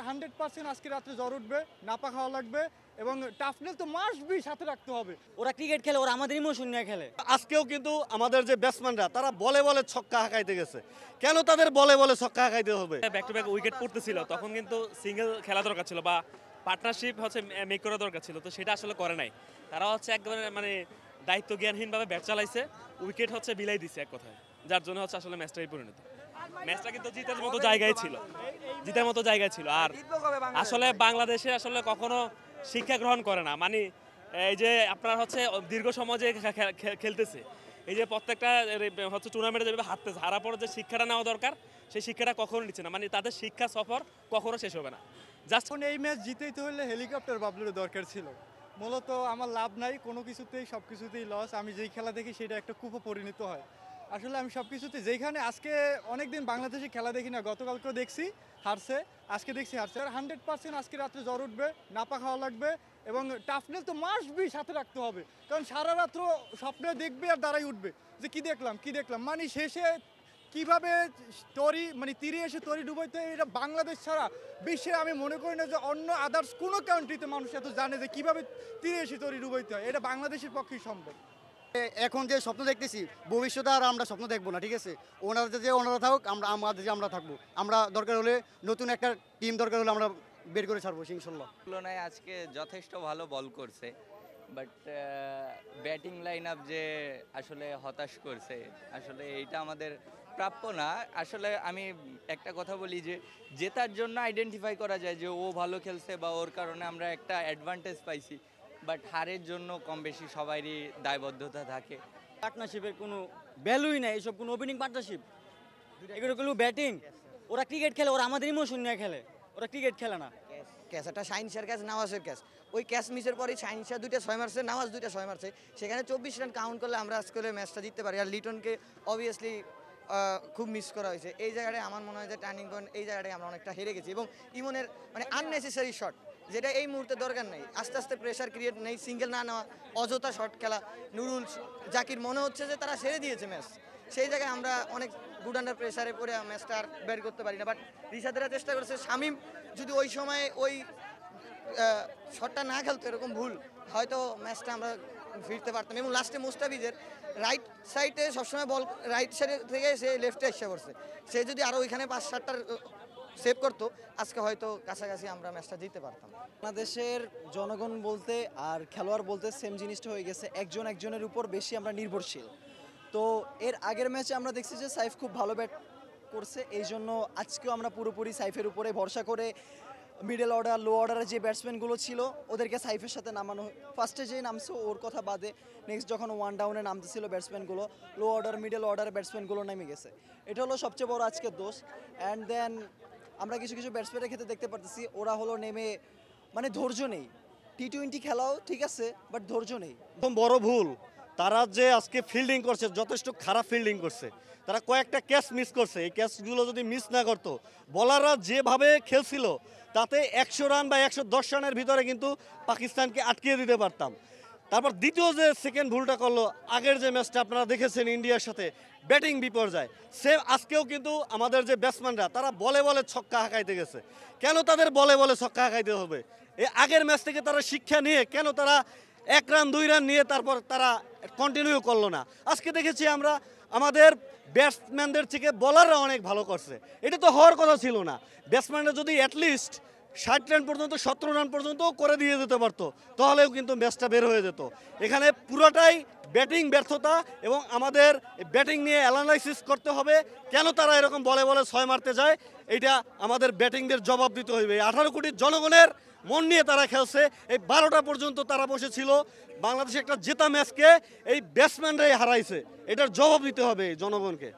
100% আজকে রাত্রে জ্বর উঠবে, নাপা খাওয়া লাগবে এবং টাফনেস তো মাস্টবি সাথে রাখতে হবে। ওরা ক্রিকেট খেলে, ওরা আমাদের ইমোশন নিয়ে খেলে। আজকেও কিন্তু আমাদের যে ব্যাটসম্যানরা তারা বলে বলে ছক্কা হাঁকাইতে গেছে, কেন তাদের বলে বলে ছক্কা হাঁকাইতে হবে? ব্যাক টু ব্যাক উইকেট পড়তেছিল, তখন কিন্তু সিঙ্গেল খেলা দরকার ছিল বা পার্টনারশিপ মেক করা দরকার ছিল, তো সেটা আসলে করে নাই। তারা একবারে দায়িত্ব জ্ঞানহীনভাবে ব্যাট চালাইছে, উইকেট বিলাই দিছে এক কথায়, যার জন্য আসলে ম্যাচটাই পরিণত। ম্যাচটা কিন্তু জিতার মতো জায়গায় ছিল। আর আসলে বাংলাদেশে কখনো শিক্ষা গ্রহণ করে না, এই যে আপনার দীর্ঘ সময় যে খেলতেছে, এই যে প্রত্যেকটা টুর্নামেন্টে যেভাবে হারতেছে, হারার পরে যে শিক্ষাটা নেওয়া দরকার সেই শিক্ষাটা কখনো নিচ্ছে না। তাদের শিক্ষা সফর কখনো শেষ হবে না। জাস্ট এই ম্যাচ জিতেইতে হলে হেলিকপ্টার বাবলুর দরকার ছিল। মূলত আমার লাভ নাই কোনো কিছুতেই, সব কিছুতেই লস। আমি যেই খেলা দেখি সেটা একটা কূপে পরিণত হয়। আসলে আমি সব কিছুতে, যেখানে আজকে অনেকদিন বাংলাদেশে খেলা দেখি না, গতকালকেও দেখছি হারছে, আজকে দেখছি হারছে। 100% আজকে রাত্রে জ্বর উঠবে, নাপা খাওয়া লাগবে এবং টাফনেস তো মাস্টবি সাথে রাখতে হবে, কারণ সারা রাত্র স্বপ্নে দেখবে আর দাঁড়াই উঠবে যে কি দেখলাম শেষে কিভাবে তীরে এসে তরি ডুবাইতে। এটা বাংলাদেশ ছাড়া বিশ্বে আমি মনে করি না যে অন্য আদার্স কোনো কান্ট্রিতে মানুষ এত জানে যে কিভাবে তীরে এসে তরি ডুবাইতে হয়। এটা বাংলাদেশের পক্ষেই সম্ভব। এখন যে স্বপ্ন দেখতেছি, ভবিষ্যতে আর আমরা স্বপ্ন দেখবো না, ঠিক আছে? ওনারা থাকুক, আমরা থাকবো। আমরা দরকার হলে নতুন একটা টিম দরকার হলে আমরা বের করে ছাড়বো ইনশাল্লাহ। তুলনায় আজকে যথেষ্ট ভালো বল করছে, বাট ব্যাটিং লাইন আপ যে আসলে হতাশ করছে, আসলে এইটা আমাদের প্রাপ্য না। আসলে আমি একটা কথা বলি যে জেতার জন্য আইডেন্টিফাই করা যায় যে ও ভালো খেলছে বা ওর কারণে আমরা একটা অ্যাডভান্টেজ পাইছি, বাট হারের জন্য কম বেশি সবারই দায়বদ্ধতা থাকে। পার্টনারশিপের কোনো ভ্যালুই নাই, এইসব কোনো ওপেনিং পার্টনারশিপ, এগুলো ব্যাটিং। ওরা ক্রিকেট খেলে, ওরা আমাদের ইমোশন নিয়ে খেলে, ওরা ক্রিকেট খেলে না। ক্যাচ একটা শাইনশার ক্যাচ, নওয়াজের ক্যাচ, ওই ক্যাচ মিসের পরে শাইনশা 2টা 6 মারছে, নওয়াজ 2টা 6 মারছে, সেখানে 24 রান কাউন্ট করলে আমরা আজকে ম্যাচটা জিততে পারি। আর লিটনকে অবভিয়াসলি খুব মিস করা হয়েছে। এই জায়গাটায় আমার মনে হয় যে টার্নিং পয়েন্ট, এই জায়গাটায় আমরা অনেকটা হেরে গেছি এবং ইমনের আননেসেসারি শট, যেটা এই মুহূর্তে দরকার নেই। আস্তে আস্তে প্রেশার ক্রিয়েট নেই, সিঙ্গেল না নেওয়া, অযথা শট খেলা। নুরুল, জাকির মনে হচ্ছে যে তারা সেরে দিয়েছে ম্যাচ, সেই জায়গায় আমরা অনেক গুড আন্ডার প্রেশারে পড়ে ম্যাচটা আর বের করতে পারি না। বাট রিশাদেরা চেষ্টা করেছে, শামিম যদি ওই সময় ওই শটটা না খেলতো, এরকম ভুল, হয়তো ম্যাচটা আমরা ফিরতে পারতাম। এবং লাস্টে মুস্তাফিজের রাইট সাইডে সবসময় বল, রাইট সাইডে থেকে সে লেফটে এসে পড়ছে, সে যদি আরও ওইখানে 5-7টার সেভ করতো, আজকে হয়তো কাছাকাছি আমরা ম্যাচটা জিততে পারতাম। বাংলাদেশের জনগণ বলতে আর খেলোয়াড় বলতে সেম জিনিসটা হয়ে গেছে, একজনের উপর বেশি আমরা নির্ভরশীল। তো এর আগের ম্যাচে আমরা দেখছি যে সাইফ খুব ভালো ব্যাট করছে, এই জন্য আজকেও আমরা পুরোপুরি সাইফের উপরে ভরসা করে মিডল অর্ডার, লো অর্ডারের যে ব্যাটসম্যানগুলো ছিল ওদেরকে সাইফের সাথে নামানো। ফার্স্টে যে নামছে ওর কথা বাদে নেক্সট যখন 1 ডাউনে নামতেছিল ব্যাটসম্যানগুলো, লো অর্ডার, মিডল অর্ডারের ব্যাটসম্যানগুলো নেমে গেছে। এটা হলো সবচেয়ে বড় আজকের দোষ। অ্যান্ড দেন আমরা কিছু ব্যাটসম্যানের ক্ষেত্রে দেখতে পারতেছি ওরা নেমে ধৈর্য নেই। টি-20 খেলাও ঠিক আছে, বাট ধৈর্য নেই। প্রথম বড় ভুল তারা যে আজকে ফিল্ডিং করছে, যথেষ্ট খারাপ ফিল্ডিং করছে। তারা কয়েকটা ক্যাচ মিস করছে, এই ক্যাচগুলো যদি মিস না করতো, বলাররা যেভাবে খেলছিল তাতে 100 রান বা 110 রানের ভিতরে কিন্তু পাকিস্তানকে আটকিয়ে দিতে পারতাম। তারপর দ্বিতীয় যে সেকেন্ড ভুলটা করলো, আগের যে ম্যাচটা আপনারা দেখেছেন ইন্ডিয়ার সাথে, ব্যাটিং বিপর্যয়, সেম আজকেও কিন্তু আমাদের যে ব্যাটসম্যানরা তারা বলে বলে ছক্কা হাঁকাইতে গেছে, কেন তাদের বলে বলে ছক্কা হাঁকাইতে হবে? এই আগের ম্যাচ থেকে তারা শিক্ষা নিয়ে কেন তারা 1 রান 2 রান নিয়ে তারপর তারা কন্টিনিউ করলো না? আজকে দেখেছি আমরা আমাদের ব্যাটসম্যানদের থেকে বলাররা অনেক ভালো করছে, এটা তো হওয়ার কথা ছিল না। ব্যাটসম্যানরা যদি অ্যাটলিস্ট 60 রান পর্যন্ত, 17 রান পর্যন্ত করে দিয়ে যেতে পারতো, তাহলেও কিন্তু ম্যাচটা বের হয়ে যেত। এখানে পুরোটাই ব্যাটিং ব্যর্থতা এবং আমাদের ব্যাটিং নিয়ে অ্যানালাইসিস করতে হবে, কেন তারা এরকম বলে বলে 6 মারতে যায়। এটা আমাদের ব্যাটিংদের জবাব দিতে হবে। 18 কোটি জনগণের মন নিয়ে তারা খেলছে, এই 12টা পর্যন্ত তারা বসেছিল। বাংলাদেশে একটা জেতা ম্যাচকে এই ব্যাটসম্যানরাই হারাইছে, এটার জবাব দিতে হবে জনগণকে।